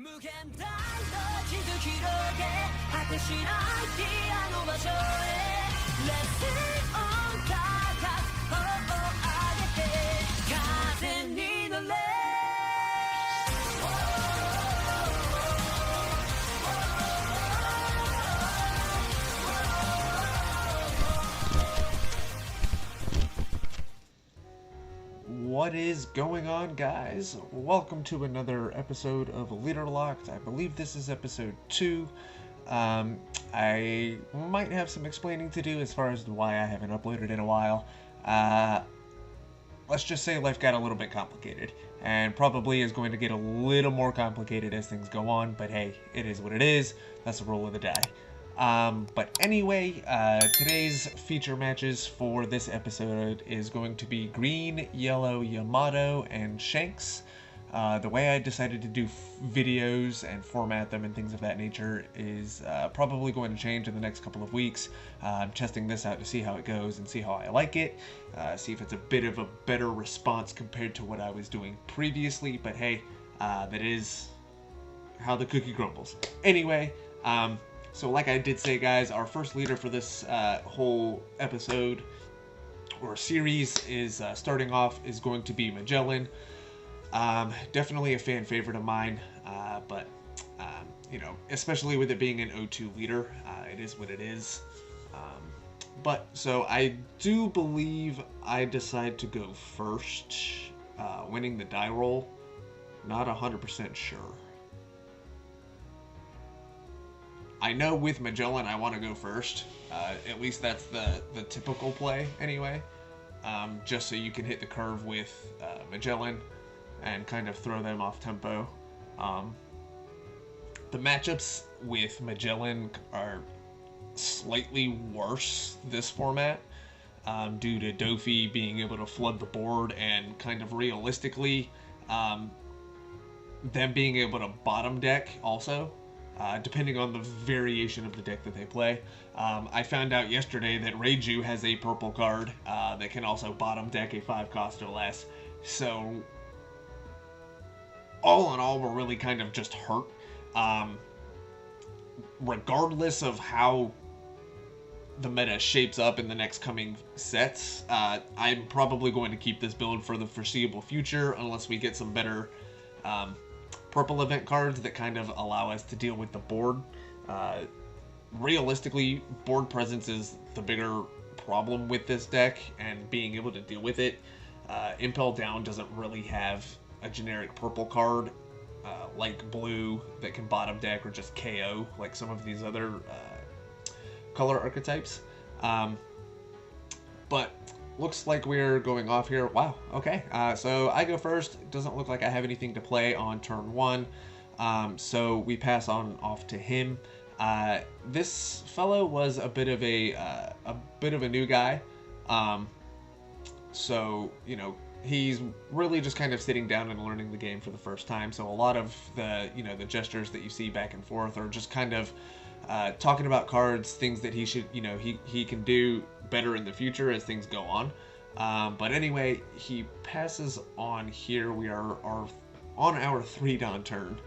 無限大の地図広げ果てしないピアノ場所へ Let's sing on 高く頬を上げて風に乗れ What is going on, guys? Welcome to another episode of Leader Locked. I believe this is episode 2. I might have some explaining to do as far as why I haven't uploaded in a while. Let's just say life got a little bit complicated, and probably is going to get a little more complicated as things go on, but hey, it is what it is. That's the roll of the die. But anyway, today's feature matches for this episode is going to be green, yellow, Yamato, and Shanks. The way I decided to do videos and format them and things of that nature is probably going to change in the next couple of weeks. I'm testing this out to see how it goes and see how I like it, see if it's a bit of a better response compared to what I was doing previously, but hey, that is how the cookie crumbles. Anyway, so like I did say, guys, our first leader for this whole episode or series is starting off is going to be Magellan. Definitely a fan favorite of mine, but you know, especially with it being an O2 leader, it is what it is. But so I do believe I decide to go first, winning the die roll. Not 100% sure. I know with Magellan I want to go first. At least that's the typical play anyway. Just so you can hit the curve with Magellan and kind of throw them off tempo. The matchups with Magellan are slightly worse this format due to Dofi being able to flood the board and kind of realistically them being able to bottom deck also. Depending on the variation of the deck that they play. I found out yesterday that Reiju has a purple card that can also bottom deck a 5 cost or less. So, all in all, we're really kind of just hurt. Regardless of how the meta shapes up in the next coming sets, I'm probably going to keep this build for the foreseeable future unless we get some better purple event cards that kind of allow us to deal with the board. Realistically, board presence is the bigger problem with this deck, and being able to deal with it. Impel Down doesn't really have a generic purple card like blue that can bottom deck or just KO like some of these other color archetypes. But looks like we're going off here. Wow, okay. So I go first. It doesn't look like I have anything to play on turn 1. So we pass on off to him. This fellow was a bit of a new guy. So, you know, he's really just kind of sitting down and learning the game for the first time. So a lot of the, you know, the gestures that you see back and forth are just kind of talking about cards, things that he should, you know, he can do better in the future as things go on. But anyway, he passes on here. We are on our 3-down turn.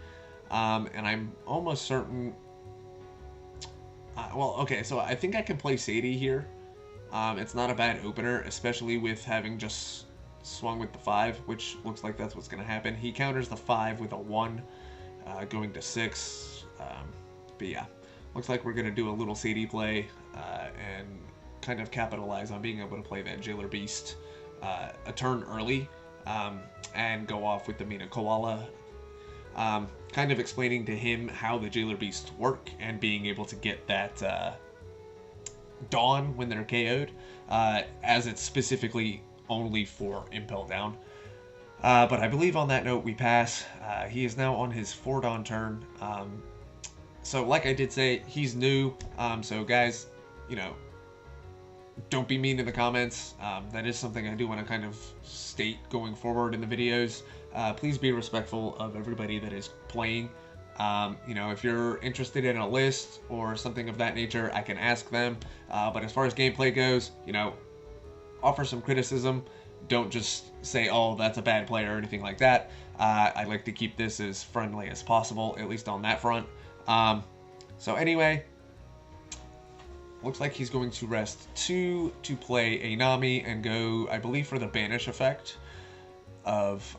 And I'm almost certain... well, okay, so I think I can play Sadie here. It's not a bad opener, especially with having just swung with the 5, which looks like that's what's going to happen. He counters the 5 with a 1, going to 6. But yeah, looks like we're going to do a little Sadie play and kind of capitalize on being able to play that Jailer Beast a turn early and go off with the Mina Koala. Kind of explaining to him how the Jailer Beasts work and being able to get that Dawn when they're KO'd, as it's specifically only for Impel Down. But I believe on that note we pass. He is now on his 4-dawn turn. So like I did say, he's new. So guys, you know, don't be mean in the comments. That is something I do want to kind of state going forward in the videos. Please be respectful of everybody that is playing. You know, if you're interested in a list or something of that nature, I can ask them. But as far as gameplay goes, you know, offer some criticism. don't just say, oh, that's a bad player or anything like that. I like to keep this as friendly as possible, at least on that front. So anyway, looks like he's going to rest 2 to play a Nami and go, I believe, for the banish effect of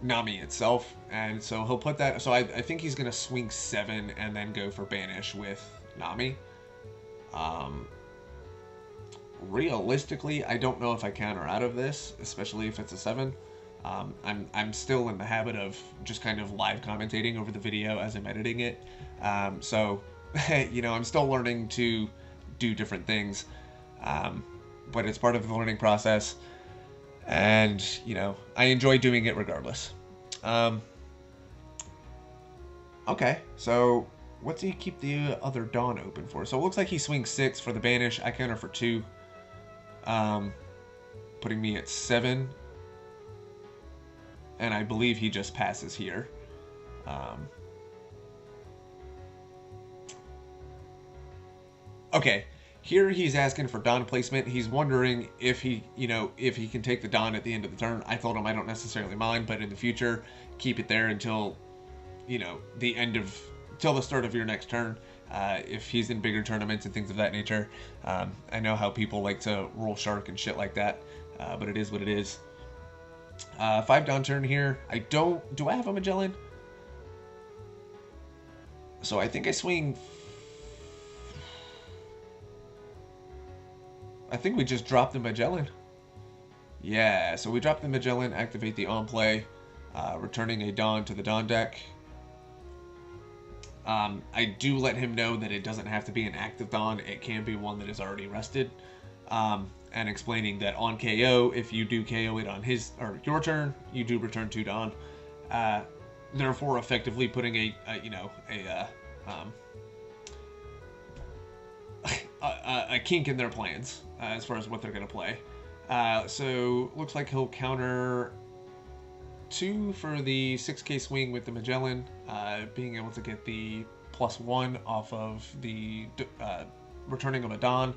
Nami itself. And so he'll put that, so I think he's going to swing 7 and then go for banish with Nami. Realistically, I don't know if I counter out of this, especially if it's a 7. I'm still in the habit of just kind of live commentating over the video as I'm editing it. So, you know, I'm still learning to do different things, but it's part of the learning process, and, you know, I enjoy doing it regardless. Okay, so what's he keep the other Dawn open for? So it looks like he swings 6 for the banish. I counter for 2, putting me at 7. And I believe he just passes here. Okay, here he's asking for Dawn placement. He's wondering if he, you know, if he can take the Dawn at the end of the turn. I told him I don't necessarily mind, but in the future, keep it there until, you know, the end of, till the start of your next turn. If he's in bigger tournaments and things of that nature. I know how people like to roll Shark and shit like that, but it is what it is. 5 Dawn turn here. Do I have a Magellan? So I think I swing, I think we just dropped the Magellan. Yeah, so we drop the Magellan, activate the on play, returning a Dawn to the Dawn deck. I do let him know that it doesn't have to be an active Dawn, it can be one that is already rested. And explaining that on KO, if you do KO it on his or your turn, you do return 2 Dawn. Therefore, effectively putting a kink in their plans as far as what they're gonna play. So looks like he'll counter 2 for the 6k swing with the Magellan, being able to get the +1 off of the returning of a Dawn.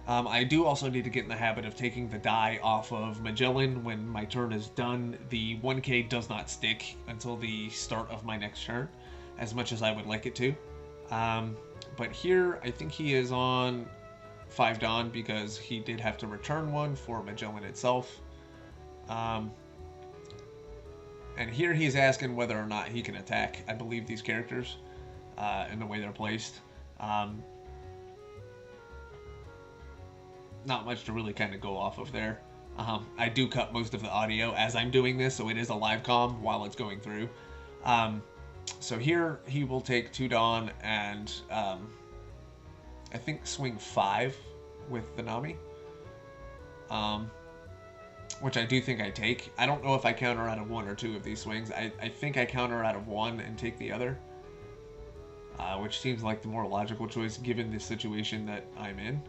I do also need to get in the habit of taking the die off of Magellan when my turn is done. The 1k does not stick until the start of my next turn, as much as I would like it to. But here, I think he is on 5 Dawn because he did have to return 1 for Magellan itself. And here he's asking whether or not he can attack, I believe, these characters in the way they're placed. Not much to really kind of go off of there. I do cut most of the audio as I'm doing this, so it is a live comm while it's going through. So here he will take 2 Dawn and I think swing 5 with the Nami. Which I do think I take. I don't know if I counter out of 1 or 2 of these swings. I think I counter out of 1 and take the other. Which seems like the more logical choice given the situation that I'm in.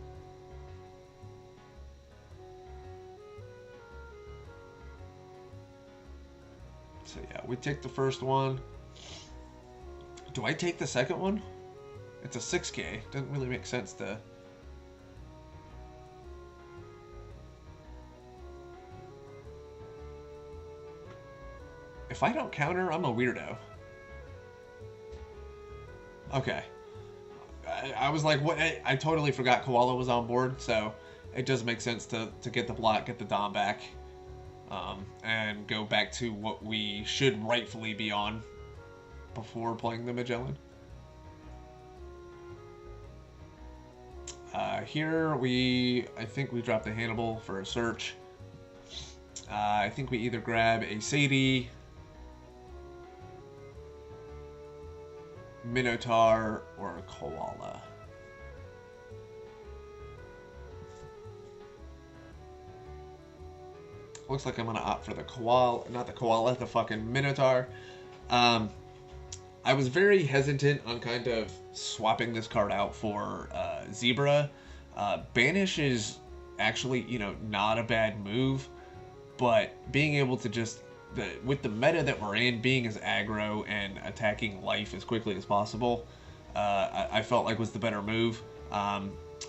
So yeah, we take the first one. Do I take the second one? It's a 6k. Doesn't really make sense to... If I don't counter, I'm a weirdo. Okay. I was like, what? I totally forgot Koala was on board, so it does make sense to get the block, get the Dom back, and go back to what we should rightfully be on before playing the Magellan. Here I think we drop the Hannibal for a search. I think we either grab a Sadie, Minotaur, or a Koala. Looks like I'm gonna opt for the Koala, not the Koala, the fucking Minotaur. I was very hesitant on kind of swapping this card out for Zebra. Banish is actually, you know, not a bad move, but being able to just, with the meta that we're in, being as aggro and attacking life as quickly as possible, I felt like was the better move.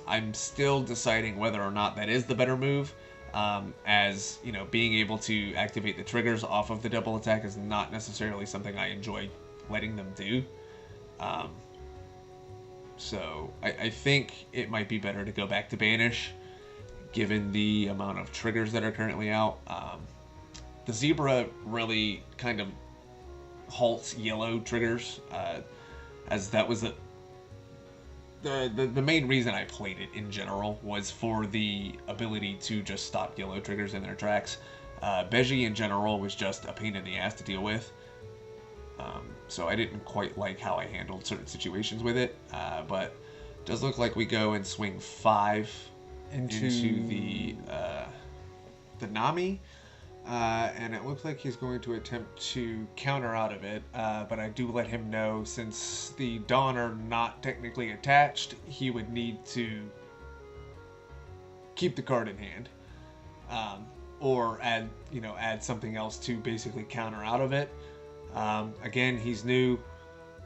I'm still deciding whether or not that is the better move. As you know, being able to activate the triggers off of the double attack is not necessarily something I enjoy letting them do. So I think it might be better to go back to Banish, given the amount of triggers that are currently out. The Zebra really kind of halts yellow triggers, as that was the main reason I played it in general was for the ability to just stop yellow triggers in their tracks. Beji in general was just a pain in the ass to deal with. So I didn't quite like how I handled certain situations with it, but it does look like we go and swing 5 into the Nami, and it looks like he's going to attempt to counter out of it, but I do let him know, since the Dawn are not technically attached, he would need to keep the card in hand, or add something else to basically counter out of it. Again, he's new,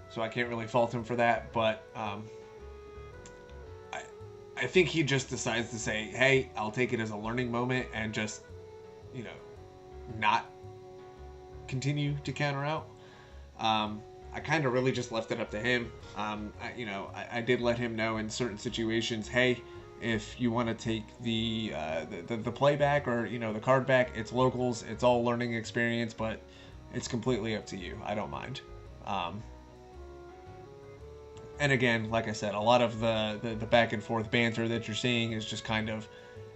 so I can't really fault him for that, but I think he just decides to say, hey, I'll take it as a learning moment and just, not continue to counter out. I kind of really just left it up to him. I did let him know in certain situations, hey, if you want to take the playback or, the card back, it's locals, it's all learning experience, but it's completely up to you. I don't mind. And again, like I said, a lot of the back and forth banter that you're seeing is just kind of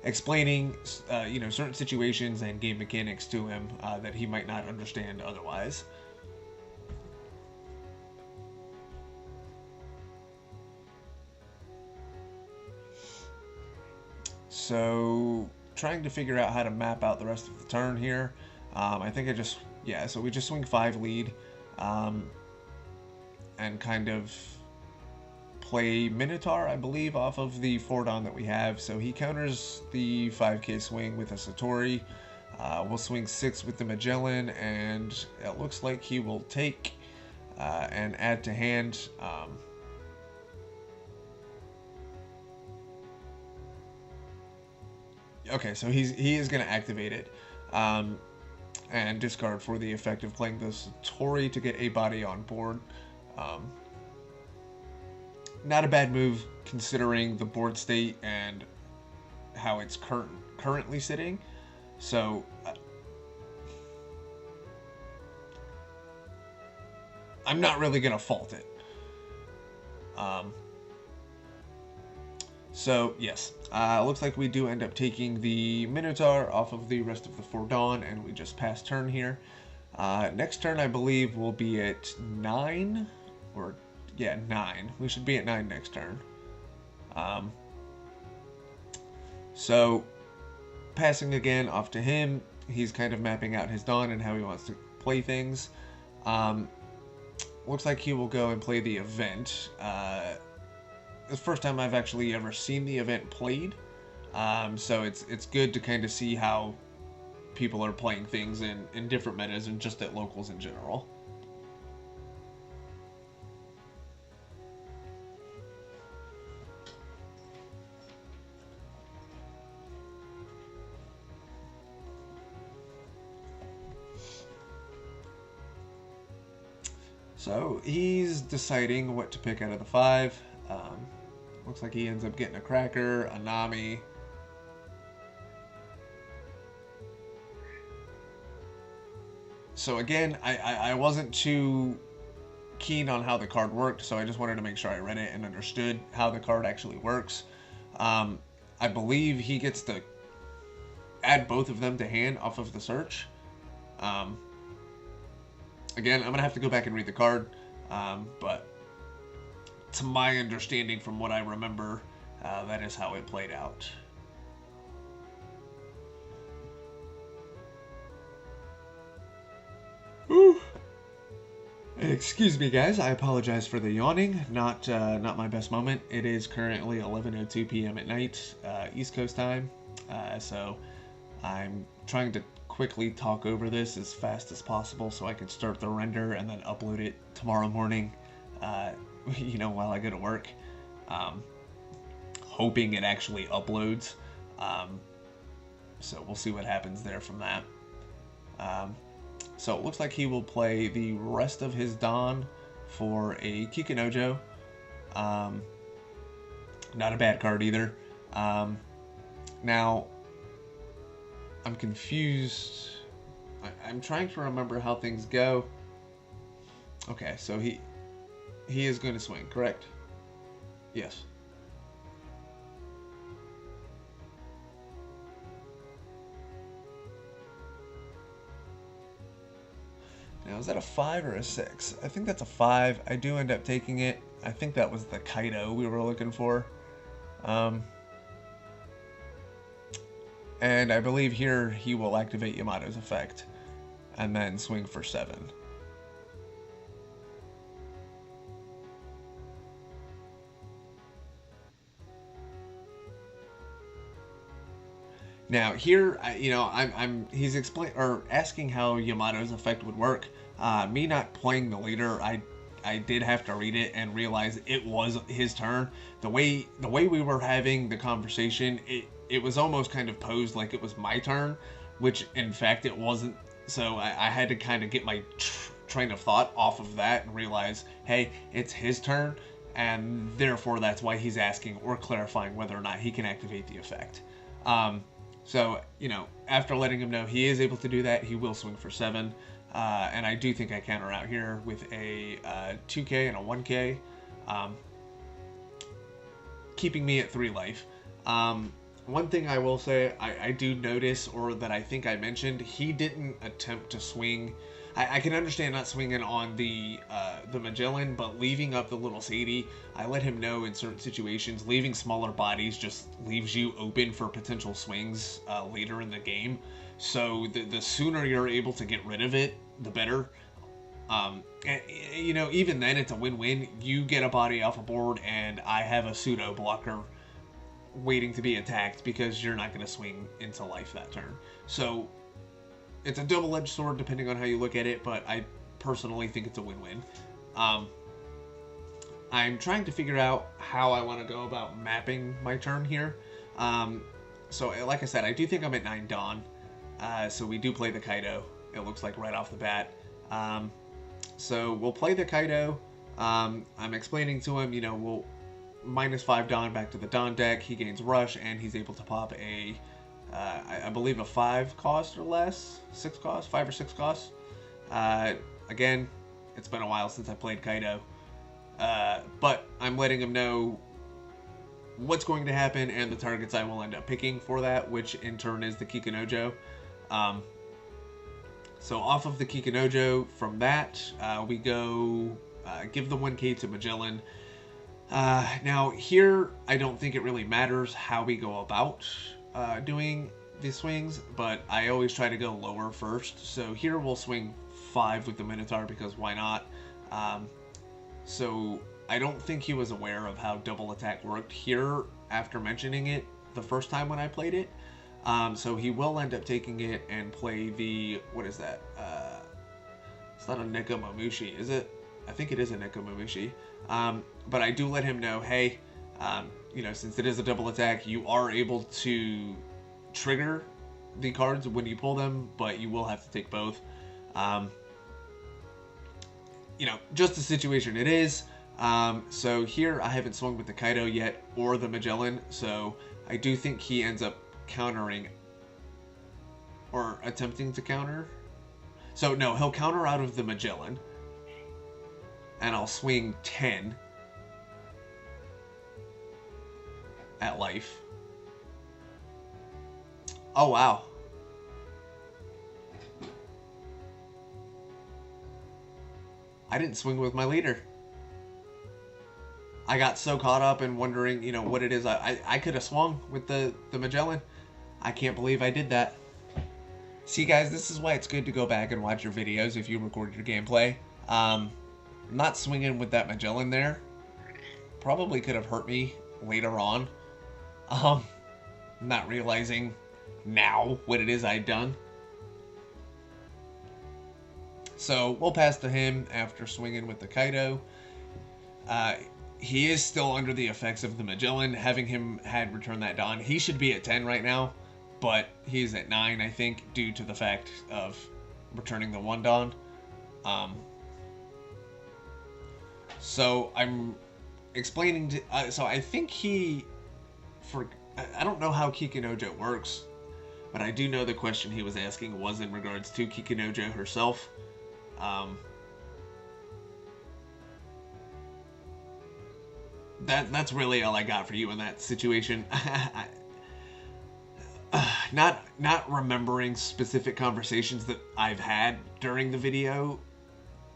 explaining, certain situations and game mechanics to him that he might not understand otherwise. So, trying to figure out how to map out the rest of the turn here. I think so we just swing 5 lead, and kind of play Minotaur, I believe, off of the 4 Dawn that we have. So he counters the 5k swing with a Satori. We'll swing 6 with the Magellan, and it looks like he will take and add to hand. Okay, so he is going to activate it. And discard for the effect of playing the Satori to get a body on board. Not a bad move considering the board state and how it's currently sitting. So I'm not really going to fault it. So yes, looks like we do end up taking the Minotaur off of the rest of the 4 Dawn, and we just pass turn here. Next turn, I believe, will be at 9, or yeah, 9. We should be at 9 next turn. So passing again off to him, he's kind of mapping out his Dawn and how he wants to play things. Looks like he will go and play the event. It's the first time I've actually ever seen the event played, so it's good to kind of see how people are playing things in different metas and just at locals in general. So he's deciding what to pick out of the 5. Looks like he ends up getting a Cracker, a Nami. So again, I wasn't too keen on how the card worked, so I just wanted to make sure I read it and understood how the card actually works. I believe he gets to add both of them to hand off of the search. Again, I'm going to have to go back and read the card, but to my understanding from what I remember, that is how it played out. Whew. Excuse me, guys. I apologize for the yawning. Not my best moment. It is currently 11:02 p.m. at night, East Coast time. So I'm trying to quickly talk over this as fast as possible so I can start the render and then upload it tomorrow morning. While I go to work. hoping it actually uploads. So we'll see what happens there from that. So it looks like he will play the rest of his Don for a Kikunojo. Not a bad card either. Now, I'm confused. I'm trying to remember how things go. Okay, so he is going to swing, correct? Yes. Now, is that a 5 or a 6? I think that's a 5. I do end up taking it. I think that was the Kaido we were looking for. And I believe here he will activate Yamato's effect and then swing for 7. Now here, he's asking how Yamato's effect would work. Me not playing the leader, I did have to read it and realize it was his turn. The way we were having the conversation, it was almost kind of posed like it was my turn, which in fact it wasn't. So I had to kind of get my train of thought off of that and realize, hey, it's his turn, and therefore that's why he's asking or clarifying whether or not he can activate the effect. So, after letting him know he is able to do that, he will swing for 7. And I do think I counter out here with a 2k and a 1k, keeping me at 3 life. One thing I will say, I do notice, or that I think I mentioned, he didn't attempt to swing. I can understand not swinging on the Magellan, but leaving up the little Sadie, I let him know in certain situations, leaving smaller bodies just leaves you open for potential swings later in the game. So the sooner you're able to get rid of it, the better. And, even then it's a win-win. You get a body off a board, and I have a pseudo blocker waiting to be attacked because you're not going to swing into life that turn. So it's a double-edged sword depending on how you look at it, but I personally think it's a win-win. I'm trying to figure out how I want to go about mapping my turn here. So like I said, I do think I'm at 9 Dawn. So we do play the Kaido, it looks like right off the bat. So we'll play the Kaido. I'm explaining to him, we'll -5 Dawn back to the Dawn deck. He gains Rush, and he's able to pop a, I believe a 5 cost or less, 6 cost, 5 or 6 cost. Again, it's been a while since I played Kaido, but I'm letting him know what's going to happen and the targets I will end up picking for that, which in turn is the Kikunojo. So off of the Kikunojo, from that, we go give the 1k to Magellan. Now here, I don't think it really matters how we go about doing the swings, but I always try to go lower first. So here we'll swing 5 with the Minotaur because why not? So I don't think he was aware of how double attack worked here after mentioning it the first time when I played it. So he will end up taking it and play the, what is that? It's not a Nekomamushi, is it? I think it is a Nekomamushi. But I do let him know, hey, since it is a double attack, you are able to trigger the cards when you pull them, but you will have to take both. Just the situation it is. So here I haven't swung with the Kaido yet or the Magellan, so I do think he ends up countering or attempting to counter. So no, he'll counter out of the Magellan, and I'll swing 10 at life. Oh wow. I didn't swing with my leader. I got so caught up in wondering, what it is. I could have swung with the Magellan. I can't believe I did that. See, guys, this is why it's good to go back and watch your videos if you record your gameplay. Not swinging with that Magellan there probably could have hurt me later on. Not realizing now what it is I'd done. So we'll pass to him after swinging with the Kaido. he is still under the effects of the Magellan. Having him had returned that Dawn, he should be at 10 right now, but he's at 9, I think, due to the fact of returning the 1 Dawn. So I'm explaining to... so I think I don't know how Kikunojo works, but I do know the question he was asking was in regards to Kikunojo herself. That's really all I got for you in that situation. Not remembering specific conversations that I've had during the video,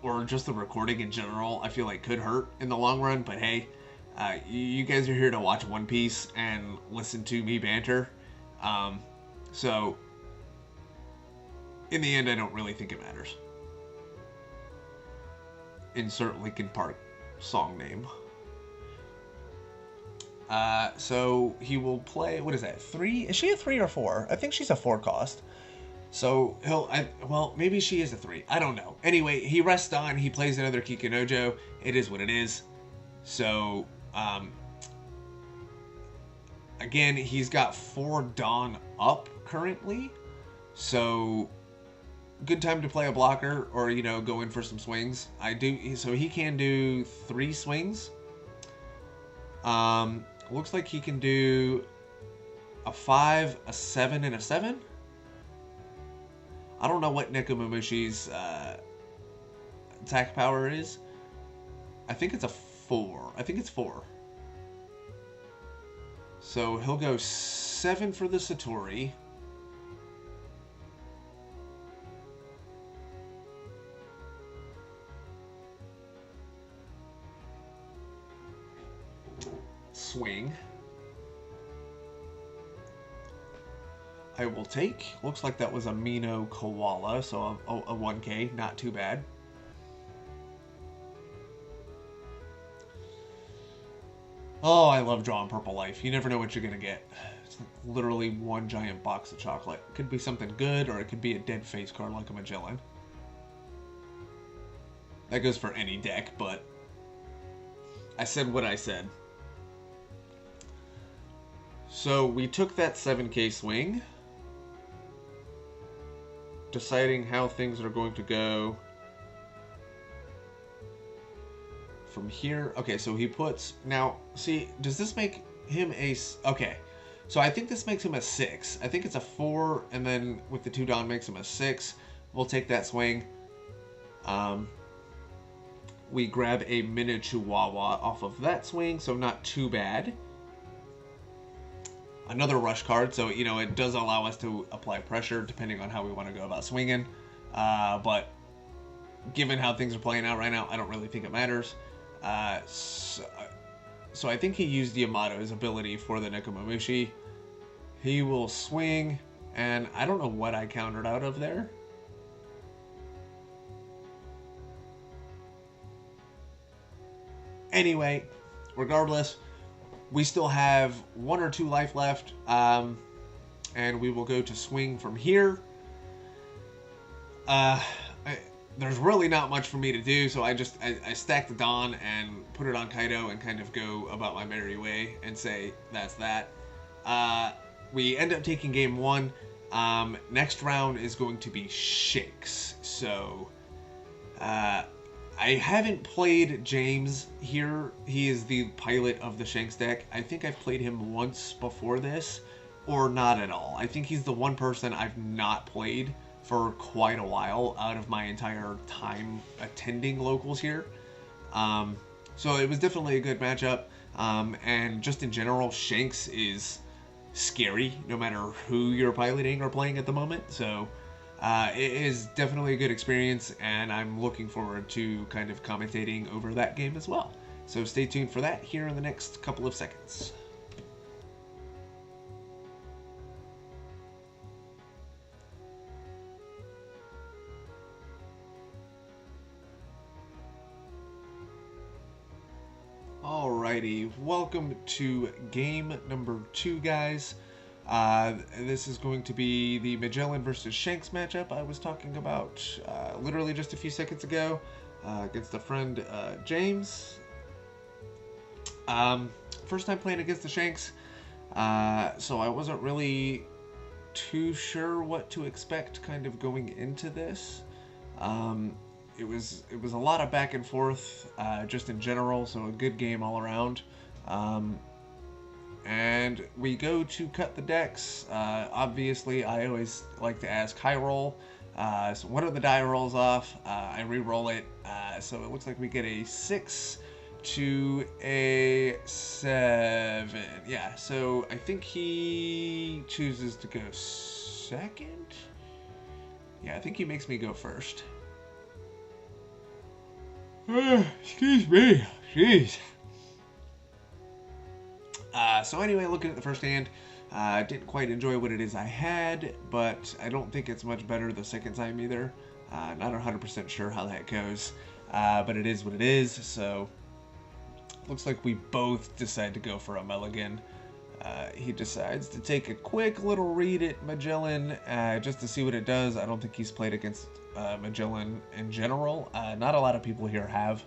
or just the recording in general, I feel like could hurt in the long run, but hey, you guys are here to watch One Piece and listen to me banter. So, in the end, I don't really think it matters. Insert Linkin Park song name. So he will play, what is that, 3? Is she a 3 or 4? I think she's a 4 cost. So well, maybe she is a 3. I don't know. Anyway, he rests on, he plays another Kikunojo. It is what it is. So, again, he's got 4 Dawn up currently. So, good time to play a blocker or, go in for some swings. So he can do 3 swings. Looks like he can do a 5, a 7, and a 7. I don't know what Nekomamushi's attack power is. I think it's a 4. I think it's 4. So he'll go 7 for the Satori. Swing. I will take. Looks like that was a Mino Koala, so a 1K, not too bad. Oh, I love drawing Purple Life. You never know what you're gonna get. It's literally one giant box of chocolate. It could be something good, or it could be a dead face card like a Magellan. That goes for any deck, but I said what I said. So we took that 7K swing, deciding how things are going to go from here. Okay, so he puts, now, see, does this make him a, okay, so I think this makes him a 6. I think it's a 4, and then with the 2 Dawn makes him a 6. We'll take that swing. We grab a Mini Chihuahua off of that swing, so not too bad. Another rush card, so, it does allow us to apply pressure depending on how we want to go about swinging. But given how things are playing out right now, I don't really think it matters. So I think he used Yamato's ability for the Nekomamushi. He will swing, and I don't know what I countered out of there. Anyway, regardless, we still have 1 or 2 life left, and we will go to swing from here. There's really not much for me to do, so I stack the Dawn and put it on Kaido and kind of go about my merry way and say that's that. We end up taking game 1. Next round is going to be Shanks. So, I haven't played James here. He is the pilot of the Shanks deck. I think I've played him once before this, or not at all. I think he's the one person I've not played for quite a while out of my entire time attending locals here. So it was definitely a good matchup. And just in general, Shanks is scary no matter who you're piloting or playing at the moment. So it is definitely a good experience, and I'm looking forward to kind of commentating over that game as well. So stay tuned for that here in the next couple of seconds. Alrighty, welcome to game number 2, guys. This is going to be the Magellan versus Shanks matchup I was talking about literally just a few seconds ago against a friend, James. First time playing against the Shanks, so I wasn't really too sure what to expect kind of going into this. It was a lot of back and forth, just in general, so a good game all around. And we go to cut the decks. Obviously, I always like to ask high roll. So one of the die rolls off, I re-roll it, so it looks like we get a 6 to a 7. Yeah, so I think he chooses to go second? Yeah, I think he makes me go first. Excuse me. Jeez. So anyway, looking at the first hand, didn't quite enjoy what it is I had, but I don't think it's much better the second time either. Not 100% sure how that goes, but it is what it is, so looks like we both decide to go for a Magellan. He decides to take a quick little read at Magellan, just to see what it does. I don't think he's played against Magellan in general. Not a lot of people here have,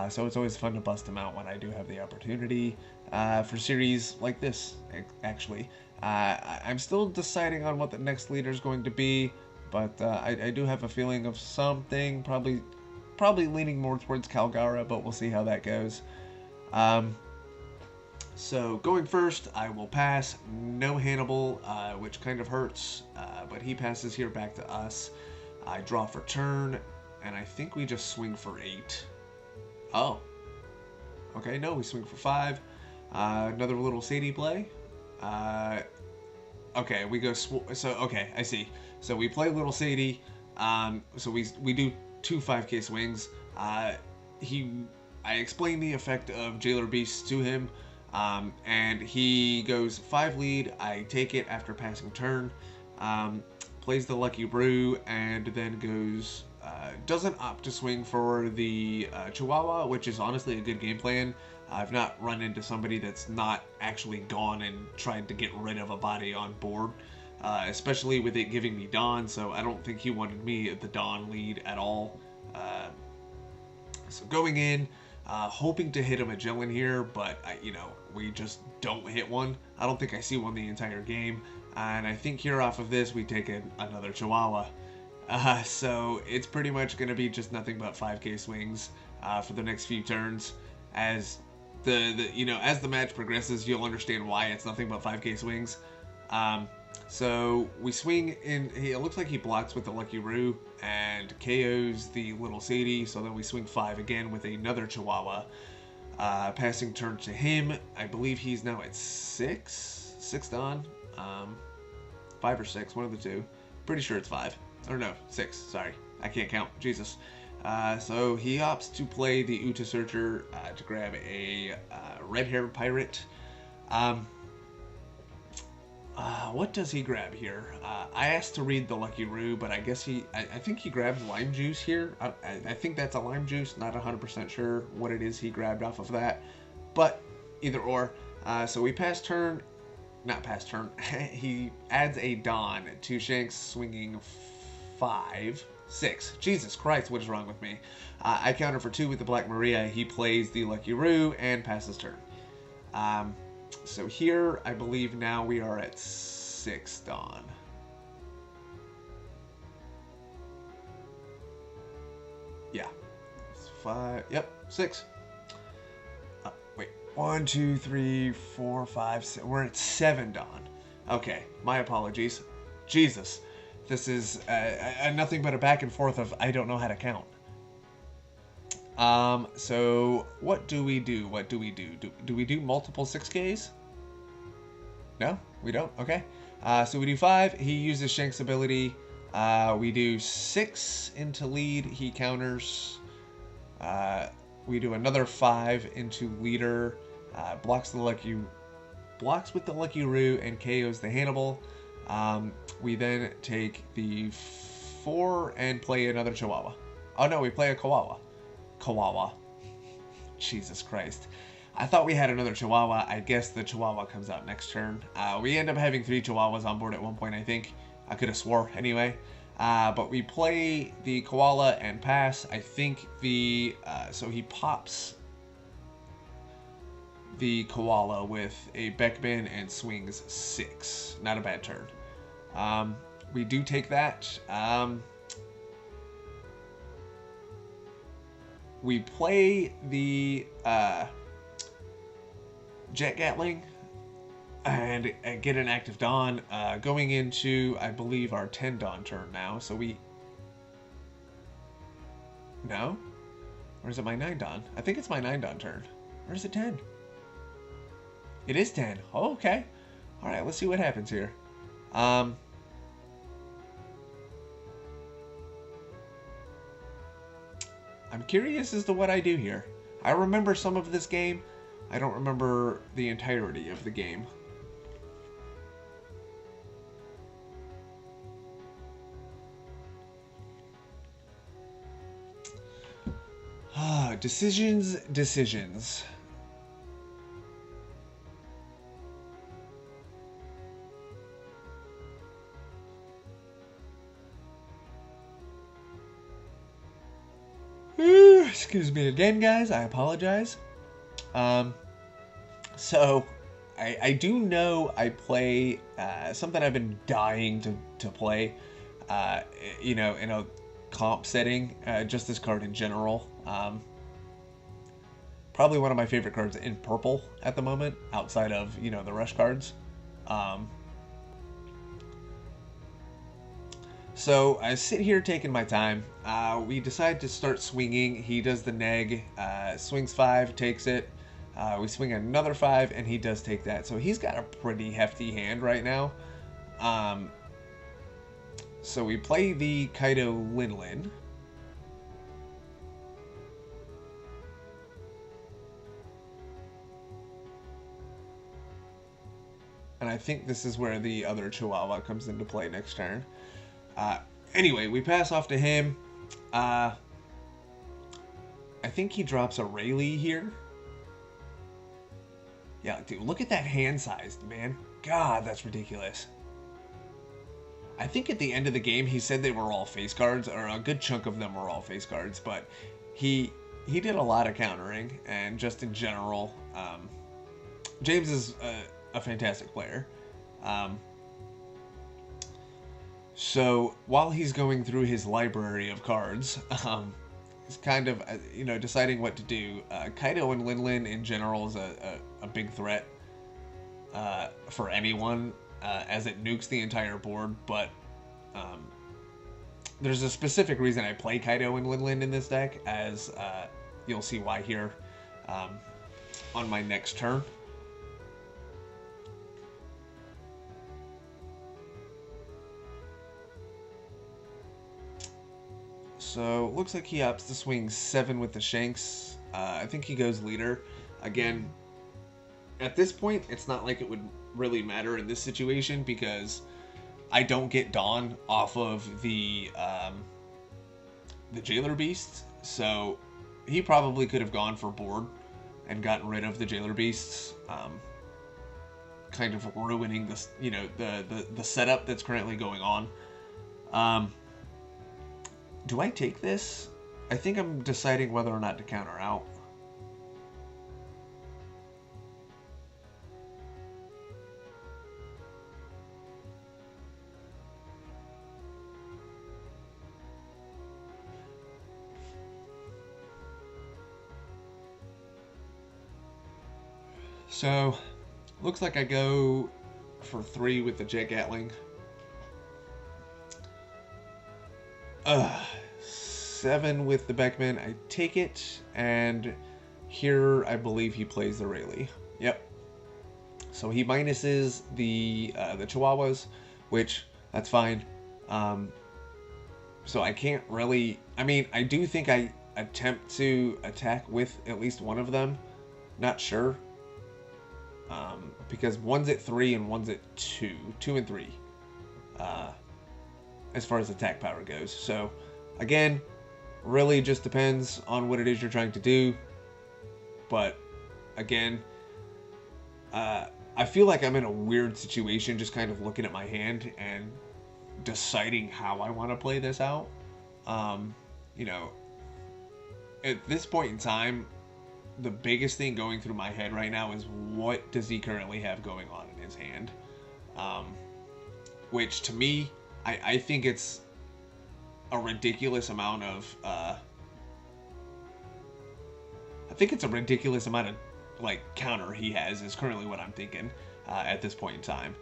so it's always fun to bust him out when I do have the opportunity for series like this, actually. I'm still deciding on what the next leader is going to be, but I do have a feeling of something, probably leaning more towards Calgara, but we'll see how that goes. So going first, I will pass. No Hannibal, which kind of hurts, but he passes here back to us. I draw for turn, and I think we just swing for 8. Oh. Okay, no, we swing for 5. Another little Sadie play. Okay, we go okay, I see. So we play little Sadie. So we do 2 5k swings. I explain the effect of Jailer Beasts to him, and he goes 5 lead. I take it after passing turn. Plays the Lucky Brew, and then goes doesn't opt to swing for the Chihuahua, which is honestly a good game plan. I've not run into somebody that's not actually gone and tried to get rid of a body on board, especially with it giving me Dawn, so I don't think he wanted me at the Dawn lead at all. So going in, hoping to hit a Magellan here, but we just don't hit one. I don't think I see one the entire game, and I think here off of this we take another Chihuahua. So it's pretty much going to be just nothing but 5k swings for the next few turns. As as the match progresses, you'll understand why it's nothing but 5k swings. So we swing in. It looks like he blocks with the Lucky Roo and KOs the little Sadie. So then we swing 5 again with another Chihuahua. Passing turn to him. I believe he's now at 6 Dawn. 5 or 6, one of the two. Pretty sure it's 5. Or no, 6. Sorry, I can't count. Jesus. So he opts to play the Uta Searcher to grab a red-haired pirate. What does he grab here? I asked to read the Lucky Roo, but I guess I think he grabs lime juice here. I think that's a lime juice. Not 100% sure what it is he grabbed off of that, but either or. So we pass turn. Not pass turn. He adds a Dawn to Shanks, swinging 6. Jesus Christ, what is wrong with me? I counter for 2 with the Black Maria. He plays the Lucky Roo and passes turn. So here, I believe now we are at 6 Dawn. Yeah. 5. Yep, 6. Wait. 1, 2, 3, 4, 5, 6. We're at 7 Dawn. Okay, my apologies. Jesus. This is nothing but a back and forth of I don't know how to count. So what do we do? Do we do multiple 6Ks? No, we don't. Okay. So we do 5. He uses Shanks' ability. We do 6 into lead. He counters. We do another 5 into leader. Blocks with the Lucky Roo and KOs the Hannibal. We then take the 4 and play another Chihuahua. Oh no, we play a Kawawa. Jesus Christ. I thought we had another Chihuahua. I guess the Chihuahua comes out next turn. We end up having 3 Chihuahuas on board at one point, I think. I could have swore anyway. But we play the Koala and pass. I think so he pops. the koala with a Beckman and swings 6. Not a bad turn. We do take that. We play the Jet Gatling and get an active Dawn, going into, I believe, our 10 Dawn turn now. So we... No? Or is it my 9 Dawn? I think it's my 9 Dawn turn. Or is it 10? It is 10. Oh, okay. Alright, let's see what happens here. I'm curious as to what I do here. I remember some of this game. I don't remember the entirety of the game. Decisions. Excuse me again, guys. I apologize. So, I do know I play something I've been dying to play, in a comp setting, just this card in general. Probably one of my favorite cards in purple at the moment, outside of, the rush cards. So I sit here taking my time. We decide to start swinging. He does the neg, swings 5, takes it. We swing another 5, and he does take that. So he's got a pretty hefty hand right now. So we play the Kaido Linlin. And I think this is where the other Chihuahua comes into play next turn. Anyway, we pass off to him. I think he drops a Rayleigh here. Yeah, dude, look at that hand size, man. God, that's ridiculous. I think at the end of the game, he said they were all face cards, or a good chunk of them were all face cards, but he did a lot of countering, and just in general, James is a fantastic player. So while he's going through his library of cards, he's kind of, deciding what to do. Kaido and Linlin in general is a big threat for anyone, as it nukes the entire board, but there's a specific reason I play Kaido and Linlin in this deck, as you'll see why here on my next turn. So, looks like he opts to swing 7 with the Shanks. I think he goes leader. Again, at this point, it's not like it would really matter in this situation, because I don't get Dawn off of the Jailer Beasts. So, he probably could have gone for board and gotten rid of the Jailer Beasts, kind of ruining this, the setup that's currently going on. Do I take this? I think I'm deciding whether or not to counter out. So, looks like I go for 3 with the Jet Gatling. 7 with the Beckman. I take it, and here I believe he plays the Rayleigh. Yep. So he minuses the Chihuahuas, which that's fine. So I can't really. I mean, I do think I attempt to attack with at least one of them. Not sure. Because one's at 3 and one's at 2. 2 and 3. As far as attack power goes. So, again, really just depends on what it is you're trying to do. But, again, I feel like I'm in a weird situation just kind of looking at my hand and deciding how I want to play this out. At this point in time, the biggest thing going through my head right now is what does he currently have going on in his hand? Which to me, I think it's a ridiculous amount of like counter he has is currently what I'm thinking at this point in time.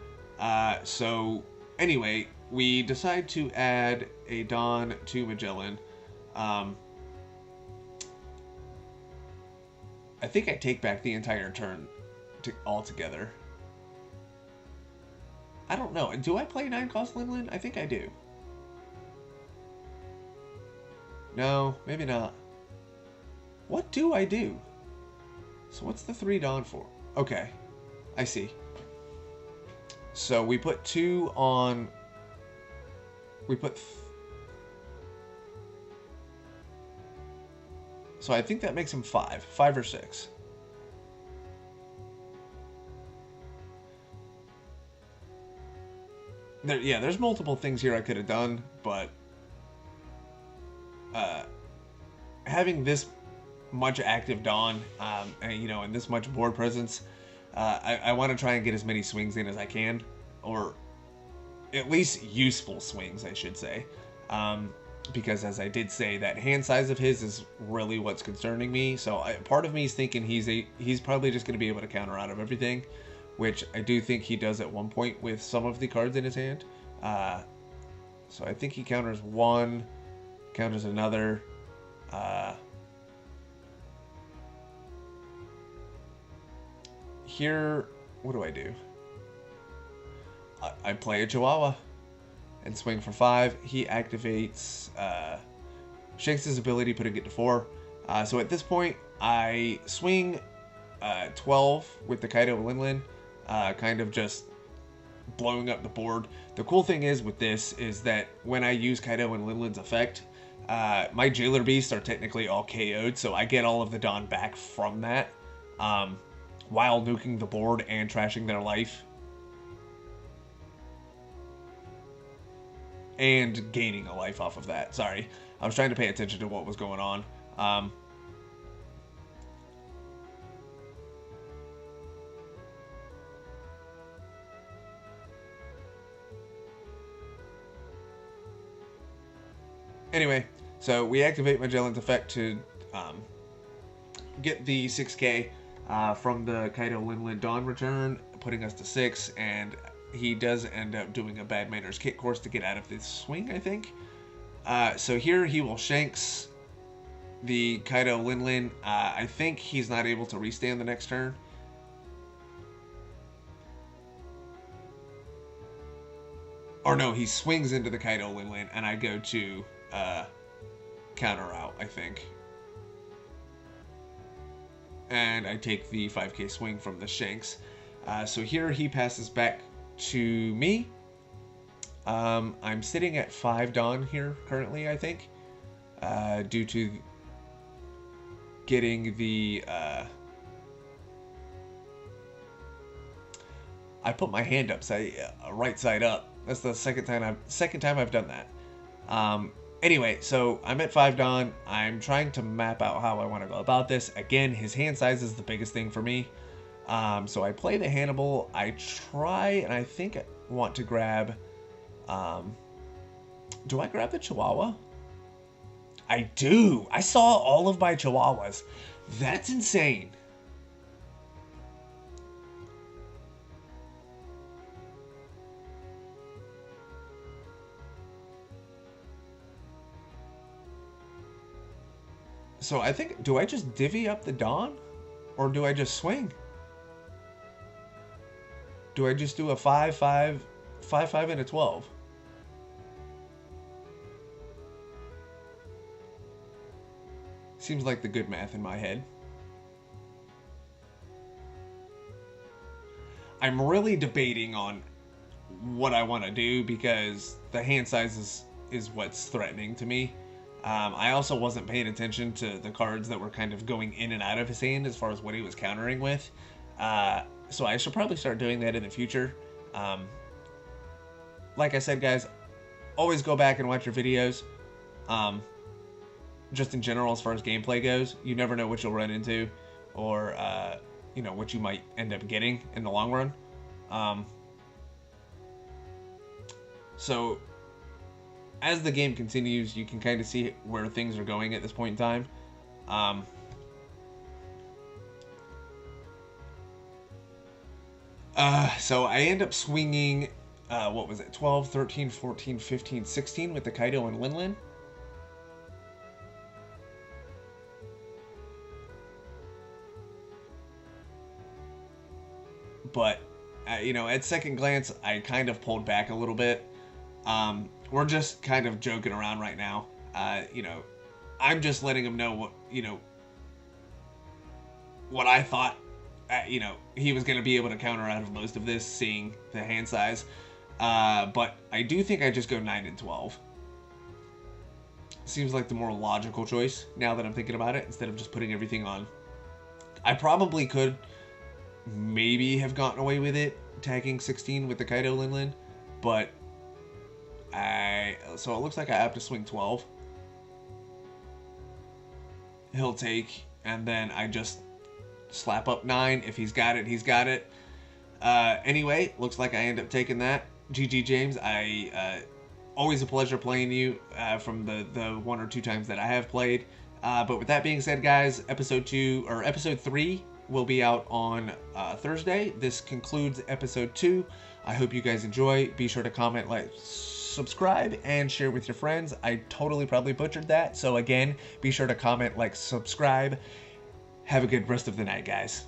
So anyway, we decide to add a Dawn to Magellan. I think I take back the entire turn altogether. I don't know. Do I play 9-cost Linlin? I think I do. No, maybe not. What do I do? So what's the 3 Dawn for? Okay, I see. So we put 2 on... We put... So I think that makes him 5. 5 or 6. There's multiple things here I could have done, but... having this much active Dawn, and, you know, and this much board presence, I want to try and get as many swings in as I can, or at least useful swings, I should say. Because as I did say, that hand size of his is really what's concerning me. So part of me is thinking he's probably just going to be able to counter out of everything, which I do think he does at one point with some of the cards in his hand. So I think he counters one, counters another. Here, what do I do? I play a Chihuahua and swing for 5. He activates Shanks' ability, putting it to 4. So at this point, I swing 12 with the Kaido Linlin, kind of just blowing up the board. The cool thing is with this is that when I use Kaido and Linlin's effect, my Jailer Beasts are technically all KO'd, so I get all of the Dawn back from that, while nuking the board and trashing their life. And gaining a life off of that. Sorry, I was trying to pay attention to what was going on. Anyway, so we activate Magellan's effect to get the 6k from the Kaido Linlin Dawn return, putting us to 6, and he does end up doing a Bad Manners Kick course to get out of this swing, I think. So here he will Shanks the Kaido Linlin. I think he's not able to restand the next turn. Or no, he swings into the Kaido Linlin, and I go to counter out, I think. And I take the 5k swing from the Shanks. So here he passes back to me. I'm sitting at 5 Dawn here currently, I think, due to getting the I put my hand up right side up. That's the second time I've done that. Anyway, so I'm at 5 Dawn. I'm trying to map out how I want to go about this. Again, his hand size is the biggest thing for me. So I play the Hannibal. I try, and I think I want to grab... do I grab the Chihuahua? I do! I saw all of my Chihuahuas. That's insane. So I think, do I just divvy up the Dawn? Or do I just swing? Do I just do a 5-5, 5-5, and a 12? Seems like the good math in my head. I'm really debating on what I want to do because the hand size is what's threatening to me. I also wasn't paying attention to the cards that were kind of going in and out of his hand as far as what he was countering with. So I should probably start doing that in the future. Like I said, guys, always go back and watch your videos. Just in general, as far as gameplay goes, you never know what you'll run into or you know, what you might end up getting in the long run. So as the game continues, you can kind of see where things are going at this point in time. So I end up swinging, what was it, 12, 13, 14, 15, 16 with the Kaido and Linlin. But, you know, at second glance, I kind of pulled back a little bit. We're just kind of joking around right now. You know, I'm just letting him know what, you know, what I thought, you know, he was going to be able to counter out of most of this, seeing the hand size. But I do think I just go 9 and 12. Seems like the more logical choice now that I'm thinking about it, instead of just putting everything on. I probably could maybe have gotten away with it, tagging 16 with the Kaido Linlin, but so it looks like I have to swing 12. He'll take, and then I just slap up 9. If he's got it, he's got it. Anyway, looks like I end up taking that. GG James, always a pleasure playing you from the 1 or 2 times that I have played. But with that being said, guys, episode 3 will be out on Thursday. This concludes episode 2. I hope you guys enjoy. Be sure to comment, like, subscribe, and share with your friends. I totally probably butchered that. So again, be sure to comment, like, subscribe. Have a good rest of the night, guys.